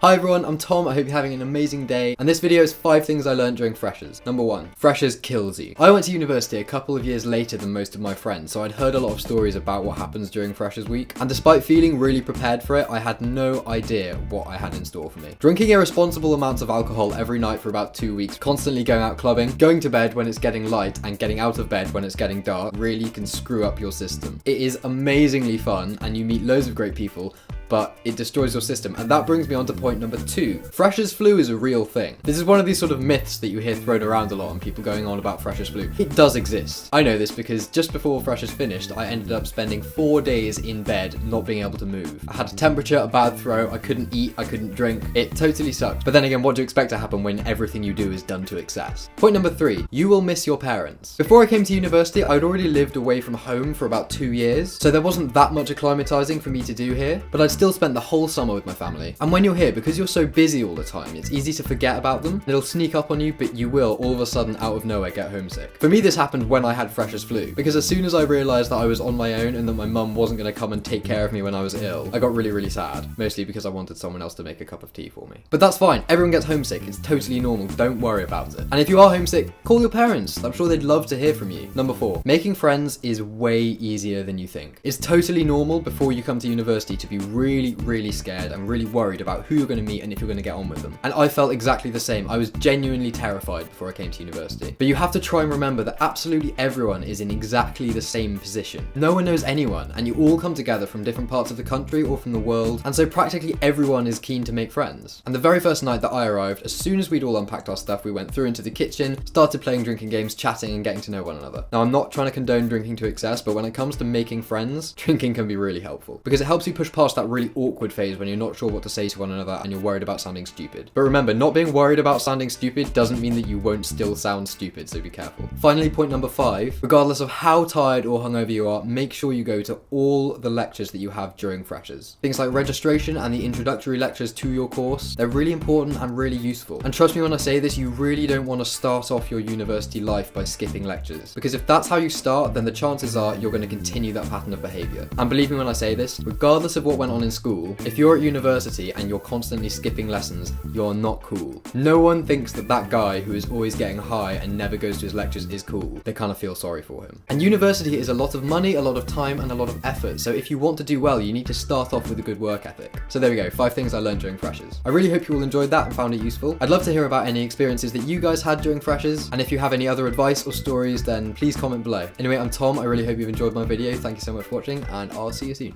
Hi everyone, I'm Tom. I hope you're having an amazing day. And this video is 5 things I learned during Freshers. Number 1, Freshers kills you. I went to university a couple of years later than most of my friends, so I'd heard a lot of stories about what happens during Freshers week. And despite feeling really prepared for it, I had no idea what I had in store for me. Drinking irresponsible amounts of alcohol every night for about 2 weeks, constantly going out clubbing, going to bed when it's getting light, and getting out of bed when it's getting dark really can screw up your system. It is amazingly fun, and you meet loads of great people, but it destroys your system. And that brings me on to point number 2. Freshers flu is a real thing. This is one of these sort of myths that you hear thrown around a lot and people going on about Freshers flu. It does exist. I know this because just before Freshers finished, I ended up spending 4 days in bed not being able to move. I had a temperature, a bad throat, I couldn't eat, I couldn't drink. It totally sucked. But then again, what do you expect to happen when everything you do is done to excess? Point number 3, you will miss your parents. Before I came to university, I'd already lived away from home for about 2 years, so there wasn't that much acclimatizing for me to do here, but I'd still spent the whole summer with my family. And when you're here, because you're so busy all the time, it's easy to forget about them. It'll sneak up on you, but you will all of a sudden out of nowhere get homesick. For me, this happened when I had Freshers flu, because as soon as I realized that I was on my own and that my mum wasn't going to come and take care of me when I was ill, I got really, really sad, mostly because I wanted someone else to make a cup of tea for me. But that's fine. Everyone gets homesick. It's totally normal. Don't worry about it. And if you are homesick, call your parents. I'm sure they'd love to hear from you. Number 4, making friends is way easier than you think. It's totally normal before you come to university to be really, really scared and really worried about who you're going to meet and if you're going to get on with them. And I felt exactly the same. I was genuinely terrified before I came to university. But you have to try and remember that absolutely everyone is in exactly the same position. No one knows anyone, and you all come together from different parts of the country or from the world, and so practically everyone is keen to make friends. And the very first night that I arrived, as soon as we'd all unpacked our stuff, we went through into the kitchen, started playing drinking games, chatting and getting to know one another. Now, I'm not trying to condone drinking to excess, but when it comes to making friends, drinking can be really helpful because it helps you push past that really awkward phase when you're not sure what to say to one another and you're worried about sounding stupid. But remember, not being worried about sounding stupid doesn't mean that you won't still sound stupid, so be careful. Finally, point number 5, regardless of how tired or hungover you are, make sure you go to all the lectures that you have during Freshers. Things like registration and the introductory lectures to your course, they're really important and really useful. And trust me when I say this, you really don't want to start off your university life by skipping lectures, because if that's how you start, then the chances are you're going to continue that pattern of behaviour. And believe me when I say this, regardless of what went on in school, if you're at university and you're constantly skipping lessons, you're not cool. No one thinks that that guy who is always getting high and never goes to his lectures is cool. They kind of feel sorry for him. And university is a lot of money, a lot of time, and a lot of effort. So if you want to do well, you need to start off with a good work ethic. So there we go, 5 things I learned during Freshers. I really hope you all enjoyed that and found it useful. I'd love to hear about any experiences that you guys had during Freshers. And if you have any other advice or stories, then please comment below. Anyway, I'm Tom. I really hope you've enjoyed my video. Thank you so much for watching, and I'll see you soon.